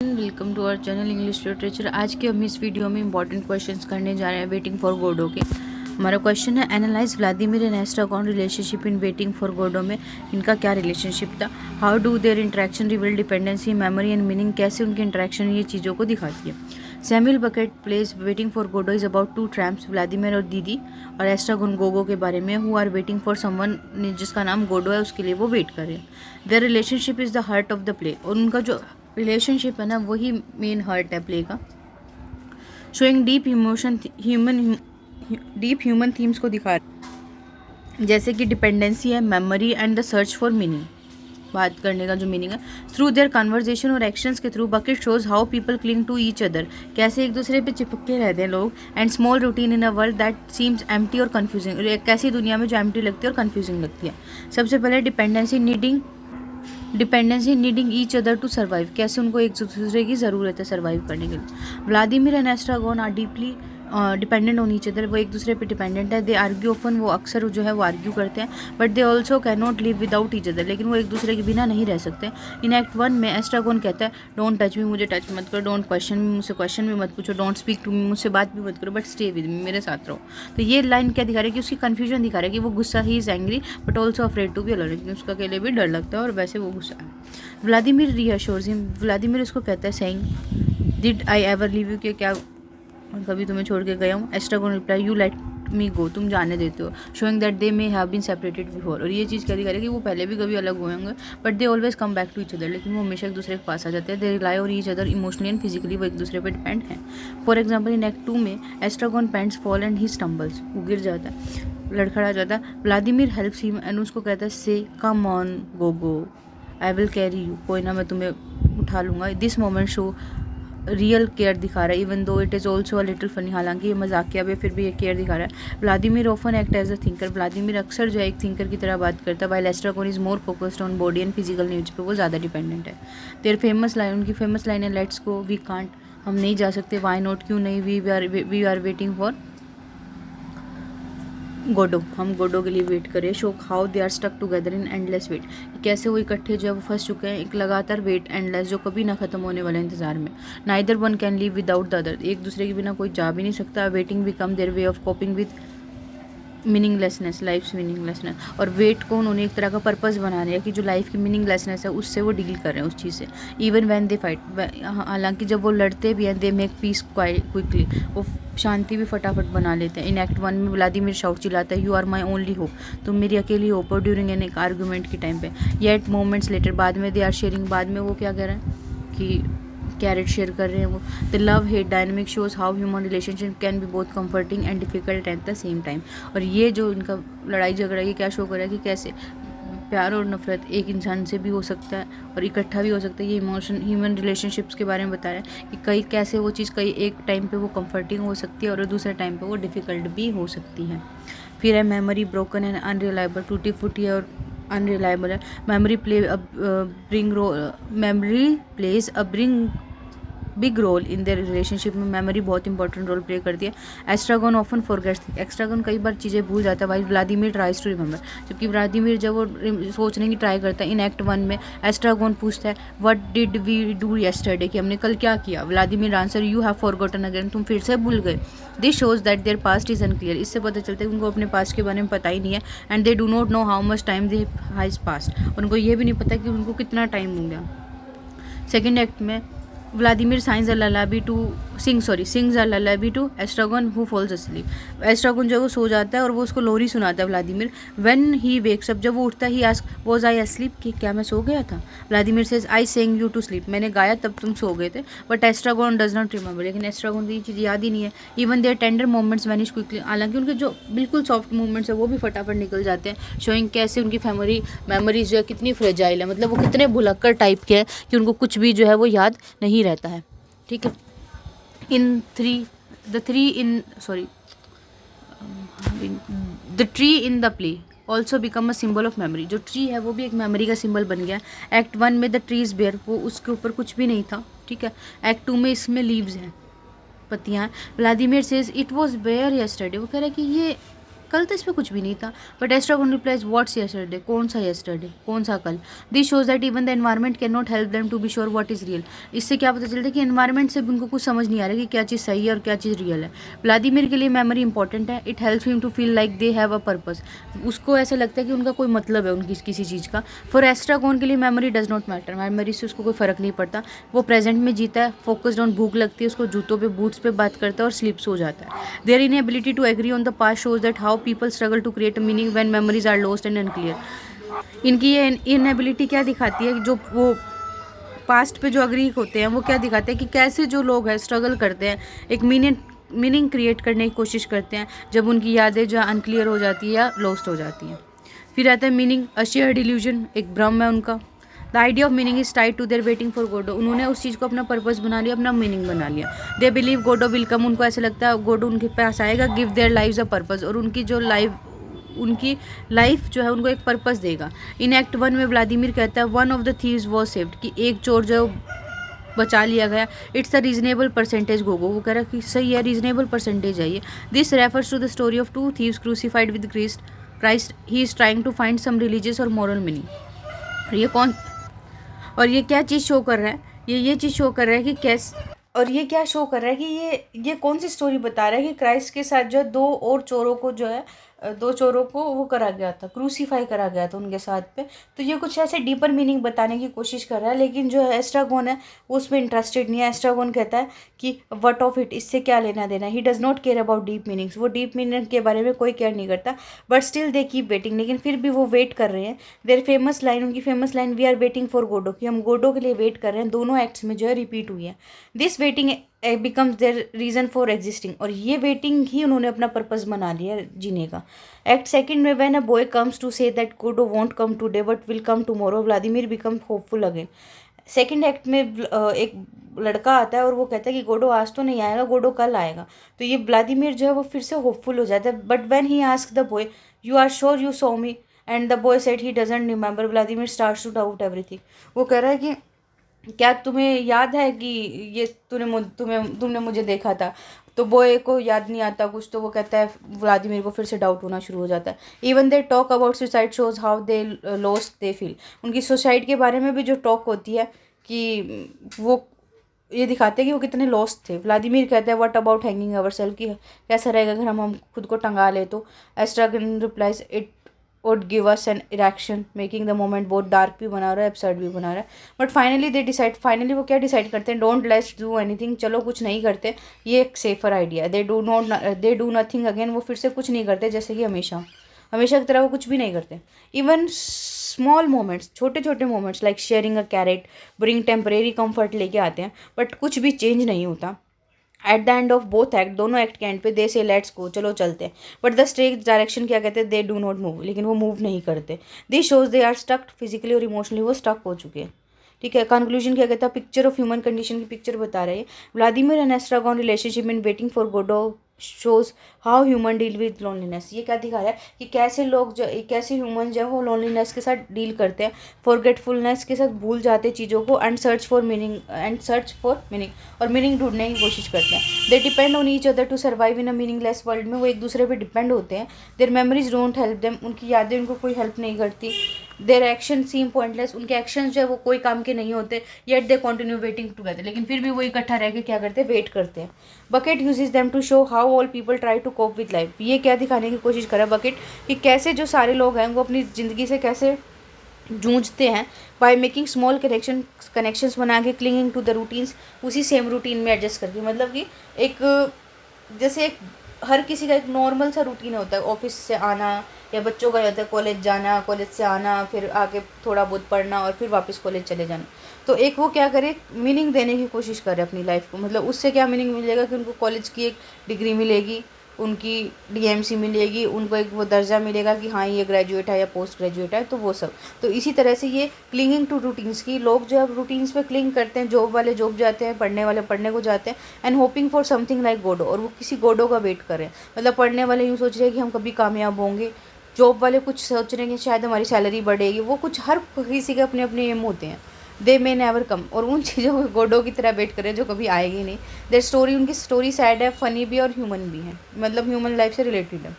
Welcome to our channel English literature. आज के हम इस वीडियो में इंपॉर्टेंट क्वेश्चंस करने जा रहे हैं वेटिंग फॉर गोडो के। हमारा क्वेश्चन है, analyse Vladimir and Estragon relationship in waiting for Godot में इनका क्या रिलेशनशिप था। How do their interaction reveal dependency, memory and meaning, कैसे उनकी इंटरेक्शन ये चीज़ों को दिखाती है। Samuel Beckett play's Waiting for Godot is about two tramps, Vladimir और दीदी और एस्ट्रागॉन गोगो के बारे में, who are waiting for someone जिसका नाम गोडो है, उसके लिए वो वेट कर रहे हैं। Their relationship is the heart of the play, और उनका जो रिलेशनशिप है ना वही मेन हार्ट है प्ले का। शोइंग डीप ह्यूमन थीम्स को दिखा रहे, जैसे कि डिपेंडेंसी है, memory and the search for meaning, बात करने का जो मीनिंग है। थ्रू देयर कन्वर्जेशन और एक्शंस के through Beckett shows how people cling to each other, कैसे एक दूसरे पे चिपके रहते हैं लोग। And small routine in a world that seems empty और कन्फ्यूजिंग, एक ऐसी दुनिया में जो एम्प्टी लगती है और कन्फ्यूजिंग लगती है। सबसे पहले dependency needing each other to survive, कैसे उनको एक दूसरे की ज़रूरत है सर्वाइव करने के लिए। Vladimir and Estragon are deeply dependent on each other, वो एक दूसरे पे डिपेंडेंट है। दे आर्ग्यू ऑफन, वो अक्सर जो है वो आर्ग्यू करते हैं। But they also can not live without each other, लेकिन वो एक दूसरे के बिना नहीं रह सकते। इन एक्ट 1 में एस्ट्रागॉन कहता है, डोंट टच मी, मुझे टच मत करो, डोंट क्वेश्चन मी, मुझसे क्वेश्चन भी मत पूछो, डोंट स्पीक टू मी, मुझसे बात भी मत करो, बट स्टे विद मी, मेरे साथ रहो। तो ये लाइन क्या दिखा रही है कि उसकी कन्फ्यूजन दिखा रहा है कि वो गुस्सा, he is angry but also afraid to be alone, लेकिन उसका अकेले भी डर लगता है और वैसे वो गुस्सा है। व्लादिमीर रीअश्योर्स हिम, व्लादिमीर उसको कहता है, saying did I ever leave you, कि क्या कभी तुम्हें छोड़ के गया हूँ। Estragon reply, you let me go, तुम जाने देते हो। Showing that they may have been separated before, और ये चीज़ क्या दिखा रही है कि वो पहले भी कभी अलग हुए होंगे, but they always come back to each other, लेकिन वो हमेशा एक दूसरे के पास आ जाते हैं। They rely on each other emotionally and physically, वो एक दूसरे पर डिपेंड हैं। फॉर एग्जाम्पल इन एक्ट 2 में Estragon pants fall and he stumbles, वो गिर जाता है, लड़खड़ा जाता है। व्लादिमीर हेल्प्स हिम एंड उसको कहता है, से come on Gogo, I will carry you, कोई ना मैं तुम्हें उठा लूँगा। This moment show real care दिखा रहा है, even though it is also a little funny, हालांकि ये मजाकिया भी फिर भी ये केयर दिखा रहा है। Vladimir often act as a thinker, Vladimir अक्सर जो है एक थिंकर की तरह बात करता है। While Estragon is more focused on body and physical needs पे वो ज़्यादा डिपेंडेंट है। देयर फेमस लाइन, उनकी फेमस लाइन है, लेट्स गो, वी कांट, हम नहीं जा सकते, वाई नॉट, क्यों नहीं, we are waiting for Godot, हम गोडो के लिए वेट करें। Show how they are stuck together in endless wait, कैसे वो इकट्ठे जो है वो फंस चुके हैं एक लगातार वेट, एंडलेस जो कभी ना खत्म होने वाले इंतजार में। Neither one can live without the other, एक दूसरे के बिना कोई जा भी नहीं सकता। Waiting become their way of coping with meaninglessness, life meaninglessness, और वेट को उन्होंने एक तरह का पर्पस बना लिया कि जो लाइफ की मीनिंगलेसनेस है उससे वो डील कर रहे हैं उस चीज़ से। इवन व्हेन दे फाइट, हालांकि जब वो लड़ते भी हैं, दे मेक पीस क्विकली, वो शांति भी फटाफट बना लेते हैं। इन एक्ट 1 में व्लादिमीर शाउट चिल्लाता है, you are my only hope, तुम मेरी अकेली होप, और ड्यूरिंग एन एक आर्गूमेंट के टाइम पे। येट मोमेंट्स लेटर, बाद में दे आर शेयरिंग, बाद में वो क्या कह रहे हैं कि कैरेट शेयर कर रहे हैं वो। The love hate dynamic shows how human relationship can be both comforting and difficult at the same time, और ये जो इनका लड़ाई झगड़ा ये क्या शो कर रहा है कि कैसे प्यार और नफरत एक इंसान से भी हो सकता है और इकट्ठा भी हो सकता है। ये इमोशन ह्यूमन रिलेशनशिप्स के बारे में बता रहा है कि कई कैसे वो चीज़ कई एक टाइम पे वो कंफर्टिंग हो सकती है और दूसरे टाइम पे वो डिफ़िकल्ट भी हो सकती है। फिर है मेमोरी ब्रोकन एंड अनरिलायबल, टूटी फूटी और अनरिलायबल है। Memory plays a big role in their relationship में, मेमोरी बहुत इंपॉर्टेंट रोल प्ले करती है। एस्ट्रागॉन ऑफन फॉरगेट्स, एस्ट्रागॉन कई बार चीज़ें भूल जाता है, while Vladimir tries to remember, जबकि व्लादिमीर जब वो सोचने की ट्राई करता है। इन एक्ट 1 में एस्ट्रागॉन पूछता है, what did we do yesterday, कि हमने कल क्या किया। Vladimir answer, you have forgotten again, तुम फिर से भूल गए। This shows that their past is unclear, इससे पता चलता है कि उनको अपने पास्ट के बारे में पता ही नहीं है। And they do not know how much time they has past, और उनको ये भी नहीं पता कि उनको कितना टाइम हो गया। सेकेंड एक्ट में Vladimir sings a lullaby to Estragon who falls asleep, Estragon जो वो सो जाता है और वो उसको लोरी सुनाता है Vladimir. When he wakes up, जब वो उठता है, he ask was I asleep, कि क्या मैं सो गया था। Vladimir says I sang you to sleep, मैंने गाया तब तुम सो गए थे। But Estragon does not remember, लेकिन एस्ट्रागॉन को ये चीज़ याद ही नहीं है। Even their tender moments vanish quickly, हालांकि उनके जो बिल्कुल सॉफ्ट मोमेंट्स है वो भी फटाफट निकल जाते हैं। शोइंग कैसे उनकी मेमोरीज जो है कितनी फ्रेजाइल है, मतलब वो कितने भुलक्कड़ टाइप के हैं कि उनको कुछ भी जो है वो याद नहीं रहता है। ठीक है। The tree in the play also become a symbol of memory, जो ट्री है वो भी एक मेमोरी का सिंबल बन गया। एक्ट 1 में द ट्री इज बेयर, वो उसके ऊपर कुछ भी नहीं था। ठीक है। एक्ट 2 में इसमें लीव्स हैं, पत्तियाँ हैं। Vladimir says it was bare yesterday, वो कह रहा है कि ये कल तो इसमें कुछ भी नहीं था। But Estragon replies what's yesterday, कौन सा येस्टरडे, कौन सा कल। This shows that even the environment can not help them to be sure what is real. इससे क्या पता चलता है कि एनवायरमेंट से भी उनको कुछ समझ नहीं आ रहा कि क्या चीज़ सही है और क्या चीज़ रियल है। व्लादिमीर के लिए मेमोरी इंपॉर्टेंट है, it helps him to feel like they have a purpose. उसको ऐसा लगता है कि उनका कोई मतलब है उनकी किसी चीज़ का। फॉर एस्ट्रागोन के लिए memory does not matter, memory से उसको कोई फ़र्क नहीं पड़ता। वो प्रेजेंट में जीता है, फोकस्ड ऑन, भूख लगती है उसको, जूतों पे बूट्स पे बात करता है और स्लीप्स हो जाता है। Their inability to agree on the past shows that how people struggle to create a meaning when memories are lost and unclear. इनकी ये इनएबिलिटी क्या दिखाती है कि जो वो पास्ट पे जो अग्री होते हैं वो क्या दिखाते हैं कि कैसे जो लोग हैं स्ट्रगल करते हैं, एक मीनिंग क्रिएट करने की कोशिश करते हैं जब उनकी यादें जो अनक्लियर हो जाती है या लॉस्ट हो जाती हैं। फिर आता है मीनिंग, अ शेयर्ड इल्यूजन, एक भ्रम है उनका। The idea of meaning is tied to their waiting for Godot. उन्होंने उस चीज़ को अपना पर्पस बना लिया, अपना मीनिंग बना लिया। दे बिलीव गोडो विल कम, उनको ऐसा लगता है गोडो उनके पास आएगा, give their lives a purpose, और उनकी लाइफ जो है उनको एक पर्पस देगा। इन एक्ट 1 में व्लादिमीर कहता है one of the thieves was saved, कि एक चोर जो बचा लिया गया। It's a reasonable percentage Gogo, वो कह रहा है कि सही है, रीजनेबल परसेंटेज है ये। This refers to the story of two thieves crucified with Christ he is trying to find some religious और मॉरल मीनिंग। ये कौन और ये क्या चीज़ शो कर रहा है, ये चीज़ शो कर रहा है कि कैसे, और ये क्या शो कर रहा है कि ये कौन सी स्टोरी बता रहा है कि क्राइस्ट के साथ जो है दो और चोरों को जो है दो चोरों को वो करा गया था, क्रूसीफाई करा गया था उनके साथ पे। तो ये कुछ ऐसे डीपर मीनिंग बताने की कोशिश कर रहा है, लेकिन जो एस्ट्रागोन है वो उसमें इंटरेस्टेड नहीं है। एस्ट्रागोन कहता है कि व्हाट ऑफ इट, इससे क्या लेना देना। He does not care about deep meanings, वो डीप मीनिंग के बारे में कोई केयर नहीं करता। But still they keep waiting, लेकिन फिर भी वो वेट कर रहे हैं। देयर फेमस लाइन, उनकी famous line, we are waiting for Godot, कि हम गोडो के लिए वेट कर रहे हैं, दोनों एक्ट्स में जो है रिपीट हुई है। This waiting becomes their reason for existing, और ये वेटिंग ही उन्होंने अपना पर्पस बना लिया जीने का। एक्ट सेकंड में when a boy comes to say that Godot won't come today but will come tomorrow, Vladimir become hopeful again. Second act में एक लड़का आता है और वो कहता है कि गोडो आज तो नहीं आएगा, गोडो कल आएगा। तो ये व्लादिमीर जो है वो फिर से होपफुल हो जाता है। But when he ask the boy, you are sure you saw me, and the boy said he doesn't remember, Vladimir starts to doubt everything. वो कह रहा है कि क्या तुम्हें याद है कि ये तुमने मुझे देखा था। तो बॉय को याद नहीं आता कुछ, तो वो कहता है, व्लादिमीर को फिर से डाउट होना शुरू हो जाता है। Even they talk about suicide shows how they lost they feel, उनकी सुसाइड के बारे में भी जो टॉक होती है कि वो ये दिखाते हैं कि वो कितने लॉस्ट थे। व्लादिमीर कहता है what about hanging our self, कि कैसा रहेगा अगर हम खुद को टंगा ले। तो Estragon replies it would give us an erection, making the moment बहुत डार्क भी बना रहा है, एब्सर्ड भी बना रहा है। बट फाइनली वो क्या डिसाइड करते हैं, डोंट लेट्स डू एनीथिंग, चलो कुछ नहीं करते, ये एक सेफर आइडिया है। दे डू नथिंग अगेन, वो फिर से कुछ नहीं करते जैसे कि हमेशा की तरह वो कुछ भी नहीं करते। इवन स्मॉल मोमेंट्स, छोटे छोटे moments like sharing a carrot bring temporary comfort लेके आते हैं, बट कुछ भी चेंज नहीं होता। At the end of both act, दोनों एक्ट के एंड पे दे से लेट्स गो, चलो चलते हैं। बट द स्ट्रेट डायरेक्शन क्या कहते हैं, दे डू नॉट मूव, लेकिन वो मूव नहीं करते। This shows they are stuck physically और इमोशनली, वो स्टक हो चुके हैं। ठीक है, कंक्लूजन क्या कहता है, पिक्चर ऑफ ह्यूमन कंडीशन की पिक्चर बता रहे हैं। Vladimir and Estragon relationship in waiting for Godot shows how human deal with loneliness. ये क्या दिखा रहा है कि कैसे ह्यूमन जो है वो लोनलीनेस के साथ डील करते हैं, फॉरगेटफुलनेस के साथ भूल जाते हैं चीज़ों को, एंड सर्च फॉर मीनिंग और मीनिंग ढूंढने की कोशिश करते हैं। They depend on each other to survive in a meaningless world में, वो एक दूसरे पे डिपेंड होते हैं। Their memories don't help them, उनकी यादें उनको कोई हेल्प नहीं करती। देयर एक्शन सीम पॉइंटलेस, उनके एक्शन जो है वो कोई काम के नहीं होते। Yet they continue waiting together, लेकिन फिर भी वो इकट्ठा रह के क्या करते हैं, वेट करते हैं। Beckett uses them to show how all people try to cope with life. ये क्या दिखाने की कोशिश करा बकेट, कि कैसे जो सारे लोग हैं वो अपनी ज़िंदगी से कैसे जूझते हैं, बाय मेकिंग स्मॉल कनेक्शंस बना के, क्लिंगिंग टू द रूटीन्स, उसी सेम रूटीन में एडजस्ट करके। मतलब कि जैसे हर किसी का एक नॉर्मल सा रूटीन होता है, ऑफिस से आना, या बच्चों का होता है कॉलेज जाना, कॉलेज से आना, फिर आके थोड़ा बहुत पढ़ना और फिर वापस कॉलेज चले जाना। तो एक वो क्या करे, मीनिंग देने की कोशिश करे अपनी लाइफ को। मतलब उससे क्या मीनिंग मिलेगा कि उनको कॉलेज की एक डिग्री मिलेगी, उनकी डीएमसी मिलेगी, उनको एक वो दर्जा मिलेगा कि हाँ ये ग्रेजुएट है या पोस्ट ग्रेजुएट है, तो वो सब। तो इसी तरह से ये क्लिंगिंग टू रूटीन्स की, लोग जो है रूटीन्स पे क्लिंग करते हैं, जॉब वाले जॉब जाते हैं, पढ़ने वाले पढ़ने को जाते हैं, and hoping for something like Godot, और वो किसी गोडो का वेट कर रहे हैं। मतलब पढ़ने वाले यूँ सोच रहे हैं कि हम कभी कामयाब होंगे, जॉब वाले कुछ सोच रहे हैं कि शायद हमारी सैलरी बढ़ेगी, वो कुछ हर किसी के अपने अपने एम होते हैं। दे मे नेवर कम, और उन चीज़ों को गोडो की तरह वेट करें जो कभी आएगी नहीं। देयर स्टोरी, उनकी स्टोरी सैड है, फ़नी भी और ह्यूमन भी है, मतलब ह्यूमन लाइफ से रिलेटेड है।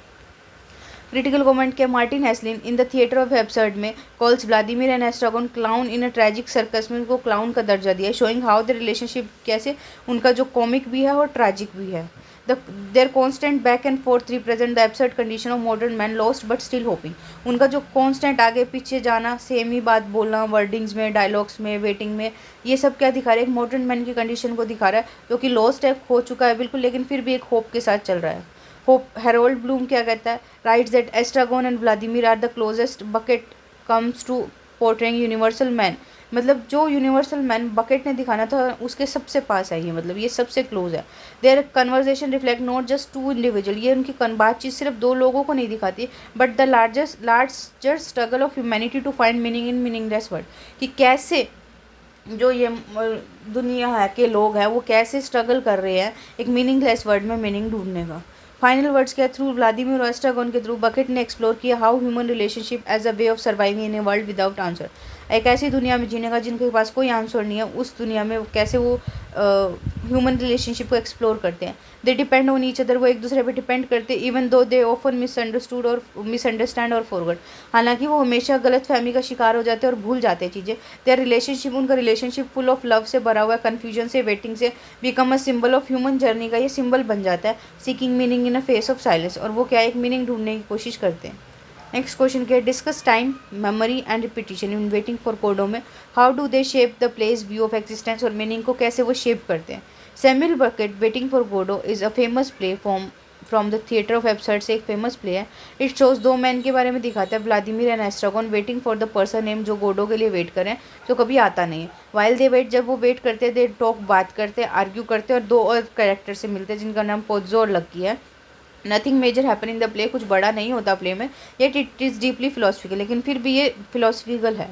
क्रिटिकल कमेंट किया Martin Esslin in the theatre of absurd में calls Vladimir and Estragon clown in a tragic circus में उनको क्लाउन का दर्जा दिया, शोइंग हाउ द रिलेशनशिप कैसे उनका जो कॉमिक भी है और ट्रेजिक भी है। Their constant back and forth represent the absurd condition of modern man lost but still hoping. उनका जो कॉन्स्टेंट आगे पीछे जाना, सेम ही बात बोलना, वर्डिंग्स में, डायलॉग्स में, वेटिंग में, ये सब क्या दिखा रहा है, एक मॉडर्न मैन की कंडीशन को दिखा रहा है जो कि लॉस्ट है, खो चुका है बिल्कुल, लेकिन फिर भी एक होप के साथ चल रहा है। होप हेरोल्ड ब्लूम क्या कहता है, writes that Estragon and Vladimir are the closest Beckett comes to portraying universal man. मतलब जो यूनिवर्सल मैन बकेट ने दिखाना था उसके सबसे पास है ये, मतलब ये सबसे क्लोज है। Their conversation reflect not just two individual, ये उनकी बातचीत सिर्फ दो लोगों को नहीं दिखाती, but the larger struggle of humanity to find meaning in meaningless world, कि कैसे जो ये दुनिया है के लोग हैं वो कैसे स्ट्रगल कर रहे हैं एक मीनिंगलेस वर्ड में मीनिंग ढूंढने का। फाइनल वर्ड्स क्या, थ्रू व्लादिमीर और एस्ट्रागोन के थ्रू बकेट ने एक्सप्लोर किया how human relationship as a way of surviving in a world without answer. एक ऐसी दुनिया में जीने का जिनके पास कोई आंसर नहीं है, उस दुनिया में कैसे वो ह्यूमन रिलेशनशिप को एक्सप्लोर करते हैं। They depend on each other, वो एक दूसरे पे डिपेंड करते हैं, even though they often misunderstand और फॉरवर्ड, हालांकि वो हमेशा गलत फहमी का शिकार हो जाते हैं और भूल जाते हैं चीज़ें। देयर रिलेशनशिप, उनका रिलेशनशिप फुल ऑफ लव से भरा हुआ है, कन्फ्यूजन से, वेटिंग से, become a symbol of human journey का ये सिंबल बन जाता है, seeking meaning in a face of silence, और वो क्या एक मीनिंग ढूंढने की कोशिश करते हैं। नेक्स्ट क्वेश्चन क्या है, discuss time, memory and repetition in waiting for Godot में, how do they shape the play's view of existence, और मीनिंग को कैसे वो शेप करते हैं। Samuel Beckett Waiting for Godot is a famous play from the theatre of absurd से एक famous play है। इट शोज दो मैन के बारे में दिखाता है, Vladimir and Estragon waiting for the person name जो गोडो के लिए वेट करें जो कभी आता नहीं है। वाइल दे वेट, जब वो वेट करते हैं, दे टॉक, बात करते हैं, आर्ग्यू करते हैं, और दो और कैरेक्टर से मिलते हैं जिनका नाम पोज़ो और लक्की है। Nothing major happen in the play, कुछ बड़ा नहीं होता प्ले में, yet it is deeply philosophical, लेकिन फिर भी ये फिलोसफिकल है।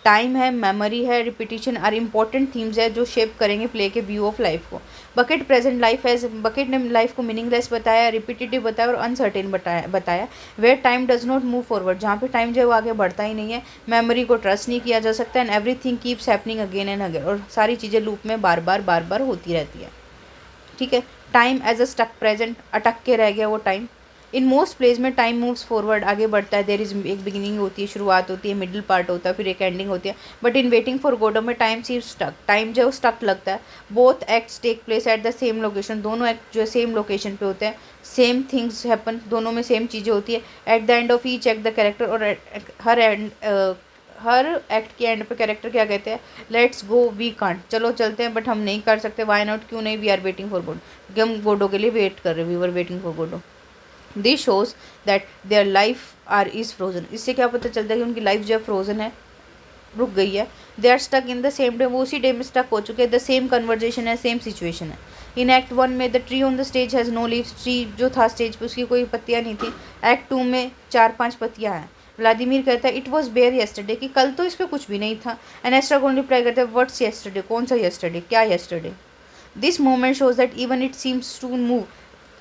टाइम है, मेमोरी है, रिपीटिशन आर इंपॉर्टेंट थीम्स है जो शेप करेंगे प्ले के व्यू ऑफ लाइफ को। Beckett present life as, Beckett ने लाइफ को मीनिंगलेस बताया, रिपीटेटिव बताया और अनसर्टेन बताया। Where time does not move forward, जहाँ पे टाइम जो है वो आगे बढ़ता ही नहीं है। मेमोरी को ट्रस्ट नहीं किया जा सकता, and everything keeps happening again and again, और सारी चीज़ें लूप में बार बार होती रहती है। ठीक है, time as a stuck present, अटक के रह गया वो टाइम। इन मोस्ट प्लेस में टाइम मूव्स फॉरवर्ड, आगे बढ़ता है, देर इज एक बिगिनिंग होती है, शुरुआत होती है, मिडिल पार्ट होता है, फिर एक एंडिंग होती है। But in waiting for Godot में टाइम सीव स्टक, टाइम जो स्टक लगता है। Both acts take place at the same location, दोनों एक्ट जो है सेम लोकेशन पे होते हैं, सेम थिंग्स हैपन, दोनों में सेम चीज़ें होती है। Eight the end of each act the character, और हर एक्ट के एंड पे कैरेक्टर क्या कहते हैं, लेट्स गो वी कांट, चलो चलते हैं बट हम नहीं कर सकते, वाई नॉट, क्यों नहीं, we are waiting for Godot, क्योंकि हम गोडो के लिए वेट कर रहे, we were waiting for Godot. This shows that their life are is frozen, इससे क्या पता चलता है कि उनकी लाइफ जो है फ्रोजन है, रुक गई है। They are stuck in the same day, वो उसी डे में स्टक हो चुके हैं, द सेम कन्वर्जेशन है, सेम सिचुएशन है। इन एक्ट 1 में the tree on the stage has no leaves, tree जो था स्टेज पे उसकी कोई पत्तियाँ नहीं थी। एक्ट 2 में 4-5 पत्तियाँ हैं। व्लादिमीर कहता है इट वॉज बेयर येस्टरडे, कि कल तो इस पर कुछ भी नहीं था। एंड एस्ट्रागोन रिप्लाई करता है व्हाट्स येस्टरडे, कौन सा येस्टरडे, क्या yesterday. This moment shows that even it seems to move,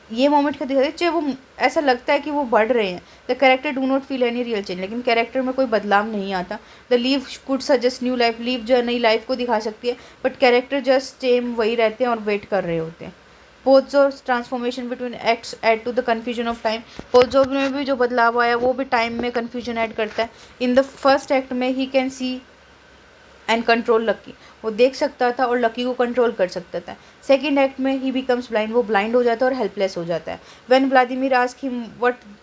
ये मोमेंट क्या दिखाते हैं, चाहे वो ऐसा लगता है कि वो बढ़ रहे हैं, the character do not feel any real change, लेकिन कैरेक्टर में कोई बदलाव नहीं आता। The leave could suggest new life, leave जो है नई लाइफ को दिखा सकती है, बट कैरेक्टर जस्ट सेम वही रहते हैं और वेट कर रहे होते हैं। Pozzo's transformation between acts add to the confusion of time, Pozzo में भी जो बदलाव आया वो भी टाइम में कन्फ्यूजन ऐड करता है। इन द फर्स्ट एक्ट में he can see and control lucky, वो देख सकता था और लकी को कंट्रोल कर सकता था। सेकेंड एक्ट में ही बिकम्स ब्लाइंड, वो ब्लाइंड हो जाता है और हेल्पलेस हो जाता है। When Vladimir ask him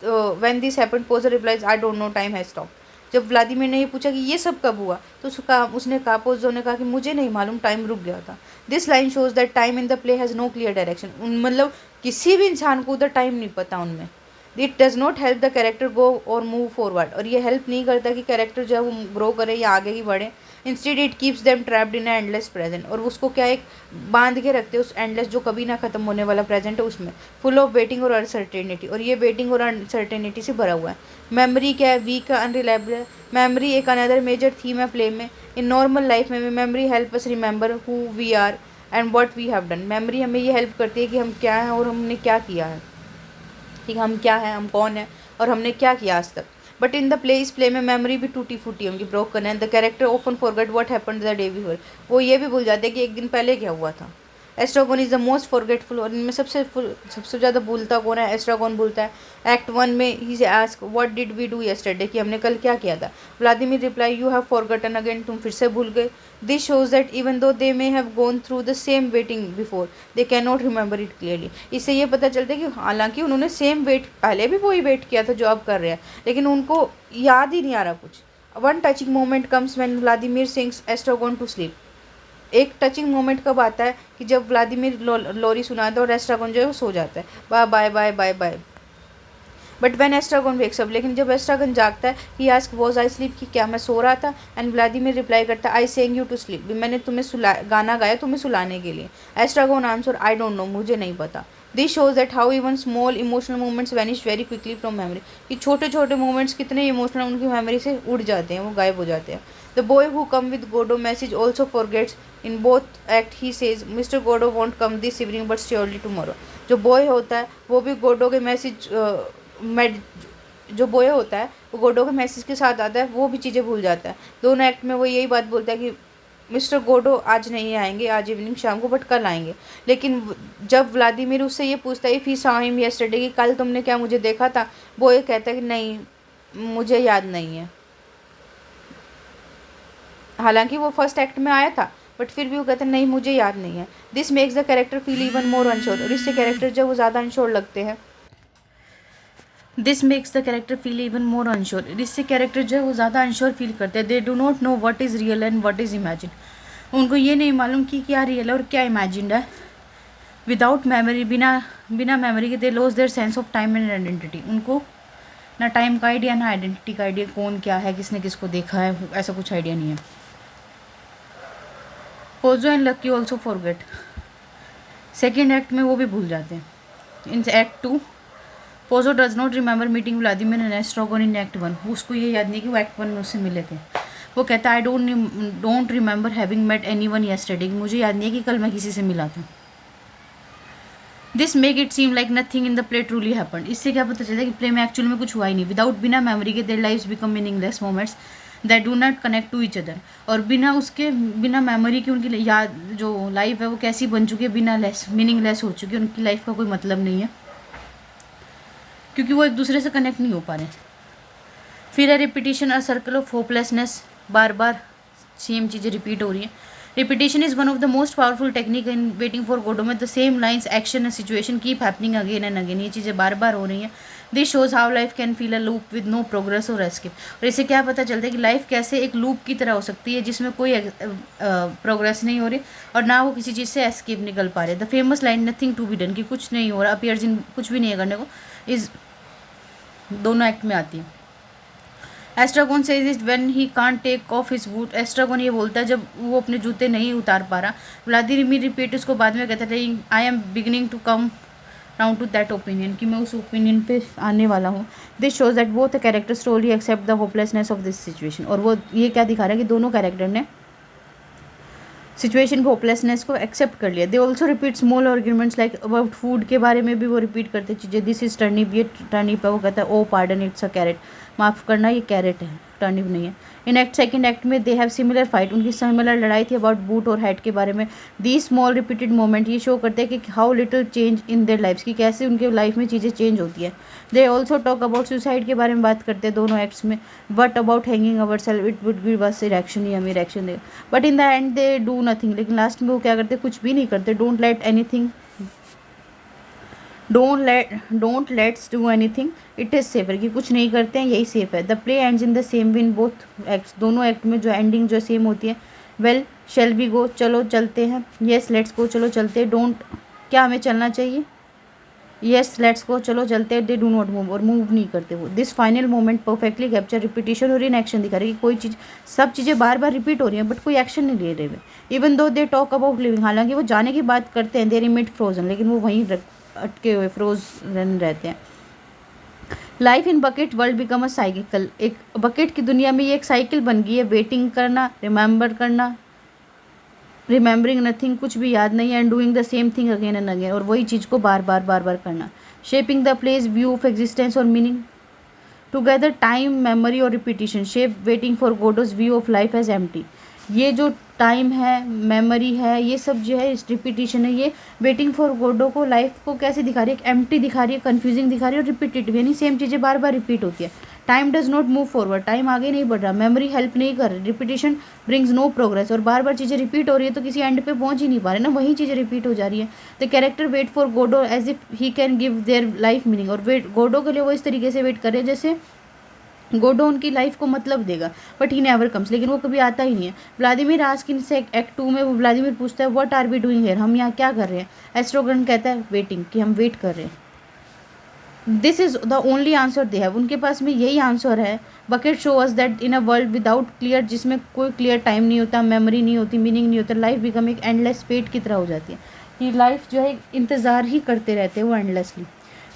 when this happened, Pozzo replies I don't know, time has stopped. जब व्लादिमीर ने ये पूछा कि ये सब कब हुआ, तो उसने कहा, पोज़ो ने कहा कि मुझे नहीं मालूम, टाइम रुक गया था। This line shows that time in the play has no clear direction, मतलब किसी भी इंसान को उधर टाइम नहीं पता उनमें। It does not help the character go और मूव फॉरवर्ड, और ये हेल्प नहीं करता कि कैरेक्टर जो है वो ग्रो करे या आगे ही बढ़े। Instead it keeps them trapped in endless present, और उसको क्या एक बांध के रखते हैं उस एंडलेस जो कभी ना ख़त्म होने वाला प्रेजेंट है उसमें, फुल ऑफ वेटिंग और अनसर्टेनिटी, और ये वेटिंग और अनसर्टेनिटी से भरा हुआ है। मेमोरी क्या है, वीक है, अनरिलायबल है। मेमोरी एक अनदर मेजर थीम है प्ले में। इन नॉर्मल लाइफ में memory help us remember who we are and what we have done, memory हमें ये हेल्प करती है कि हम क्या हैं और हमने क्या किया है, ठीक है, हम क्या हैं, हम कौन हैं और हमने क्या किया आज तक। बट इन द प्ले, इस प्ले में मेमोरी भी टूटी फूटी होंगी, ब्रोकन है। The character often forget what happened the day before, वो ये भी भूल जाते हैं कि एक दिन पहले क्या हुआ था। Estragon is the most forgetful, और इनमें सबसे ज़्यादा भूलता कौन है? एस्ट्रागोन भूलता है। एक्ट 1 में ही से ask what did we do yesterday, कि हमने कल क्या किया था। Vladimir reply you have forgotten again, तुम फिर से भूल गए। This shows that even though they may have gone through the same waiting before they can not remember it clearly. इससे ये पता चलता है कि हालांकि उन्होंने सेम वेट, पहले भी वही वेट किया था जो अब कर रहे हैं, लेकिन उनको याद ही नहीं आ रहा कुछ। One touching moment comes when Vladimir sings Estragon to sleep. एक टचिंग मोमेंट कब आता है? कि जब व्लादिमीर लोरी सुनाता है और एस्ट्रागोन जो है वो सो जाता है, bye bye bye bye bye. But when Estragon wakes up, लेकिन जब एस्ट्रागोन जागता है, he ask was I sleep, कि क्या मैं सो रहा था? एंड व्लादिमीर रिप्लाई करता है आई सेंग यू टू स्लीप, मैंने तुम्हें गाना गाया तुम्हें सुलाने के लिए। Estragon answer I don't no, मुझे नहीं पता। This shows that how even small emotional moments vanish very quickly from memory, कि छोटे छोटे मोमेंट्स कितने इमोशनल उनकी मेमोरी से उड़ जाते हैं, वो गायब हो जाते हैं। The boy who come with Godot message also forgets in both act, he says mister Godot won't come this evening but surely tomorrow. जो बॉय होता है वो भी गोडो के मैसेज जो बॉय होता है वो गोडो के मैसेज के साथ आता है, वो भी चीज़ें भूल जाता है। दोनों एक्ट में वो यही बात बोलता है कि मिस्टर गोडो आज नहीं आएंगे, आज इवनिंग शाम को, बट कल आएंगे। लेकिन जब व्लादिमीर उससे ये पूछता है if he saw him yesterday, कि कल तुमने क्या मुझे देखा था, वो ये कहता है कि नहीं मुझे याद नहीं है। हालांकि वो फर्स्ट एक्ट में आया था, बट फिर भी वो कहते हैं नहीं मुझे याद नहीं है। This makes the character feel even more unsure, और इससे कैरेक्टर जो वो ज़्यादा अनश्योर लगते हैं। This makes the character feel even more unsure, इससे कैरेक्टर जो है वो ज़्यादा अनश्योर फील करते हैं। They do not know what is real and what is imagine, उनको ये नहीं मालूम कि क्या रियल है और क्या इमेजिन्ड है। विदाउट मेमोरी, बिना मेमोरी के they loss their sense of time and identity, उनको ना टाइम का आइडिया ना आइडेंटिटी का आइडिया, कौन क्या है, किसने किसको देखा है, ऐसा कुछ आइडिया नहीं है। Pozzo and lucky also forget, second act में वो भी भूल जाते हैं। इन act 2 Pozzo does not remember meeting Vladimir and Estragon in act 1, उसको ये याद नहीं कि वो एक्ट 1 में उससे मिले थे। वो कहता है I don't remember having met anyone yesterday, मुझे याद नहीं है कि कल मैं किसी से मिला था। This make it seem like nothing in the play truly happened, इससे क्या पता चलता है कि प्ले में एक्चुअल में कुछ हुआ ही नहीं। विदाउट बिना मेमोरी के their lives become meaningless moments that do not connect to each other, और बिना मेमोरी की उनकी याद जो लाइफ है वो कैसी बन चुकी है, मीनिंगलेस हो चुकी है, उनकी लाइफ का कोई मतलब नहीं है, क्योंकि वो एक दूसरे से कनेक्ट नहीं हो पा रहे। फिर है repetition, a circle of hopelessness, बार बार सेम चीज़ें रिपीट हो रही हैं। Repetition is one of the most powerful technique in waiting for Godot, में the same lines action and situation keep happening again and again, ये चीज़ें बार बार हो रही हैं। This shows how life can feel a loop with no progress और escape, और इससे क्या पता चलता है कि लाइफ कैसे एक लूप की तरह हो सकती है जिसमें कोई प्रोग्रेस नहीं हो रही और ना वो किसी चीज़ से एस्केप निकल पा रहे। The famous line nothing to be done, कि कुछ नहीं हो रहा, अपीयर्स इन कुछ भी नहीं है करने को, इज दोनों एक्ट में आती है। Estragon says is when he can't take off his boot, Estragon ये बोलता है जब वो अपने जूते नहीं उतार पा रहा। व्लादिमीर रिपीट उसको बाद में कहता है I am beginning to come round to that opinion, कि मैं उस ओपिनियन पे आने वाला हूँ। This shows that both the character slowly accept the hopelessness of this situation, और वो ये क्या दिखा रहा है कि दोनों कैरेक्टर ने सिचुएशन को, होपलेसनेस को एक्सेप्ट कर लिया। They also repeat small arguments like about food के बारे में भी वो रिपीट करते चीज़ें। दिस इज टर्निप, ये टर्निप है, वो कहता है ओ पार्डन इट्स अ कैरेट, माफ़ करना ये कैरेट है, टर्निप नहीं है। इन सेकेंड एक्ट में दे हैव सिमिलर फाइट, उनकी सिमिलर लड़ाई थी अबाउट बूट और हैट के बारे में। दी स्मॉल रिपीटेड मोमेंट ये शो करते हैं कि how little change in their lives, की कैसे उनके लाइफ में चीज़ें चेंज होती है। They also talk about suicide के बारे में बात करते हैं दोनों एक्ट्स में, but about hanging our self it would give us erection, ही हमें इरेक्शन देगा, but in the and they do nothing, लेकिन लास्ट में वो क्या करते, कुछ भी नहीं करते। Don't let's do anything it is safer, कि कुछ नहीं करते हैं यही सेफ है। The play ends in the same way in both acts, दोनों एक्ट में जो एंडिंग जो सेम होती है। वेल शेल वी गो, चलो चलते हैं। येस लेट्स गो, चलो चलते हैं। डोंट, क्या हमें चलना चाहिए। येस लेट्स गो, चलो चलते हैं। दे डू नॉट मूव, और मूव नहीं करते वो। This final moment perfectly capture repetition और इन एक्शन दिखा रही है कि कोई चीज़, सब चीज़ें बार बार रिपीट हो रही हैं बट कोई एक्शन नहीं ले रहे हुए। Even though they talk about living, हालांकि वो जाने की बात करते हैं, दे रिमिट फ्रोजन, लेकिन वो वहीं अटके हुए फ्रोजन रहते हैं। Life in bucket world become a cycle, एक बकेट की दुनिया में ये एक साइकिल बन गई है। वेटिंग करना, रिमेंबर करना, रिमेंबरिंग नथिंग, कुछ भी याद नहीं है, and doing the same thing again and again, और वही चीज़ को बार बार करना। Shaping the play's, view of existence और मीनिंग टुगेदर, टाइम, मेमोरी और repetition shape Waiting for Godot's view of life as empty. ये जो टाइम है, मेमोरी है, ये सब जो है रिपीटिशन है। ये वेटिंग फॉर गोडो को लाइफ को कैसे दिखा रही है, एम्प्टी दिखा रही है, कन्फ्यूजिंग दिखा रही है और रिपीटेटिव, यानी सेम चीज़ें बार बार रिपीट होती है। Time does not move forward, time आगे नहीं बढ़ रहा, मेमोरी हेल्प नहीं कर रही, रिपीटिशन ब्रिंग्स नो प्रोग्रेस, और बार बार चीज़ें रिपीट हो रही है तो किसी एंड पे पहुंच ही नहीं पा रहे ना, वही चीज़ें रिपीट हो जा रही है। The character wait for Godot as if he can give their life meaning, और वेट गोडो के लिए वो इस तरीके से वेट कर रहे हैं जैसे गोडो उनकी लाइफ को मतलब देगा, बट ही नेवर कम्स, लेकिन वो कभी आता ही नहीं है। व्लादिमीर आस्क इन से एक्ट 2 में वो व्लादिमीर पूछता है what are we doing here, हम यहाँ क्या कर रहे हैं। एस्ट्रोगन कहता है वेटिंग, कि हम वेट कर रहे हैं। This is the only answer they have, उनके पास में यही आंसर है। Bucket show us that in a world without clear, जिसमें कोई क्लियर टाइम नहीं होता, मेमोरी नहीं होती, मीनिंग नहीं होता, लाइफ बिकम एक एंडलेस फेट की तरह हो जाती है, कि लाइफ जो है इंतज़ार ही करते रहते हैं वो एंडलेसली।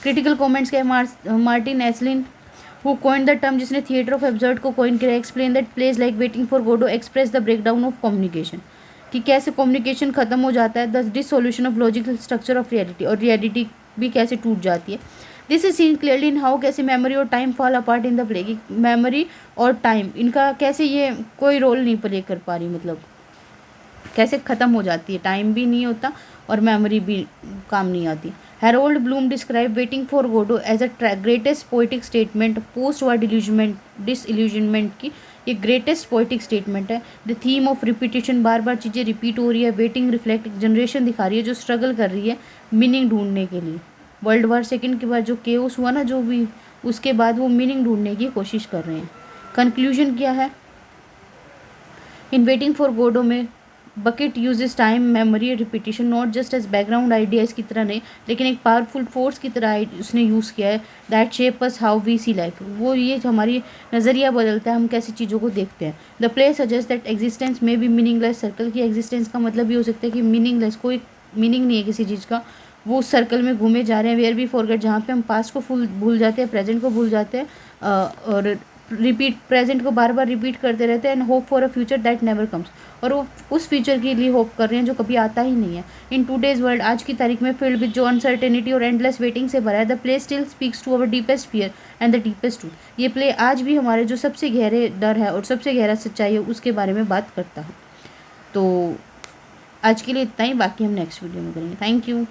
क्रिटिकल कॉमेंट्स के Martin Esslin who coined the term, जिसने थिएटर ऑफ एब्सर्ड को कॉइन किया, explain that plays like Waiting for Godot express the breakdown of communication, कि कैसे कम्युनिकेशन खत्म हो जाता है, the dissolution of logical structure of reality, और रियलिटी भी कैसे टूट जाती है। This is seen clearly in how कैसे मेमोरी और time fall apart in the play, कि मेमोरी और टाइम इनका कैसे ये कोई रोल नहीं प्ले कर पा रही, मतलब कैसे ख़त्म हो जाती है, टाइम भी नहीं होता और मेमोरी भी काम नहीं आती। Harold Bloom describe waiting for Godot as a greatest poetic statement post war disillusionment की, ये ग्रेटेस्ट पोइटिक स्टेटमेंट है। द थीम ऑफ रिपीटेशन, बार बार चीज़ें रिपीट हो रही है। वेटिंग रिफ्लेक्ट जनरेशन दिखा रही है जो स्ट्रगल कर रही है मीनिंग ढूंढने के लिए। वर्ल्ड वार सेकेंड के बाद जो केओस हुआ ना, जो भी उसके बाद वो मीनिंग ढूंढने की कोशिश कर रहे हैं। कंक्लूजन क्या है इन वेटिंग फॉर गोडो में, Beckett uses time, memory, repetition not just as background ideas की तरह नहीं, लेकिन एक पावरफुल फोर्स की तरह उसने यूज़ किया है। That shape us how we see life, वो ये हमारी नज़रिया बदलता है, हम कैसी चीज़ों को देखते हैं। The play suggest that existence में बी मीनिंगलेस सर्कल, की एग्जिस्टेंस का मतलब ये हो सकता है कि मीनिंगलेस, कोई मीनिंग नहीं है किसी चीज़ का, वो उस सर्कल में घूमे जा रहे हैं। वेयर बी फॉरगेट, जहाँ पे हम पास्ट को भूल जाते हैं, प्रेजेंट को भूल जाते हैं, और रिपीट प्रेजेंट को बार बार रिपीट करते रहते हैं। And hope for a future that never comes, और वो उस फ्यूचर के लिए होप कर रहे हैं जो कभी आता ही नहीं है। इन टूडेज वर्ल्ड, आज की तारीख में फील्ड विद जो अनसर्टेनिटी और एंडलेस वेटिंग से भरा है, the play still speaks to our deepest fear and the deepest truth, ये प्ले आज भी हमारे जो सबसे गहरे डर है और सबसे गहरा सच्चाई है उसके बारे में बात करता है। तो आज के लिए इतना ही, बाकी हम नेक्स्ट वीडियो में करेंगे। Thank you.